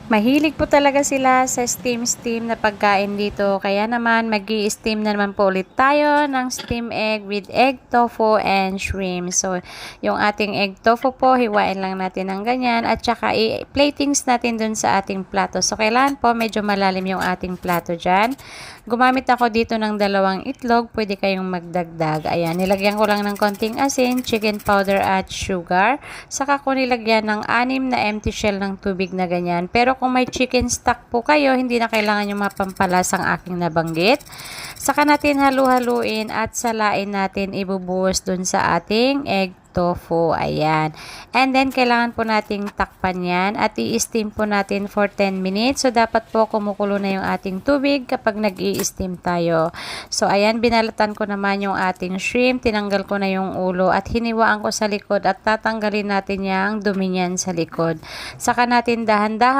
Mahilig po talaga sila sa steam na pagkain dito. Kaya naman magi-steam na naman po ulit tayo ng steam egg with egg tofu and shrimp. So, yung ating egg tofu po, hiwain lang natin ng ganyan at saka i-platings natin dun sa ating plato. So, kailangan po medyo malalim yung ating plato dyan. Gumamit ako dito ng 2 itlog. Pwede kayong magdagdag. Ayan, nilagyan ko lang ng konting asin, chicken powder at sugar. Saka ko nilagyan ng 6 na empty shell ng tubig na ganyan. Pero kung may chicken stock po kayo, hindi na kailangan yung mapampalasang aking nabanggit. Saka natin halu-haluin at salain natin ibubuhos dun sa ating egg tofu. Ayan. And then, kailangan po nating takpan yan at i-steam po natin for 10 minutes. So, dapat po kumukulo na yung ating tubig kapag nag-i-steam tayo. So, ayan, binalatan ko naman yung ating shrimp. Tinanggal ko na yung ulo at hiniwaan ko sa likod at tatanggalin natin yung dumi niyan sa likod. Saka natin dahan-dahan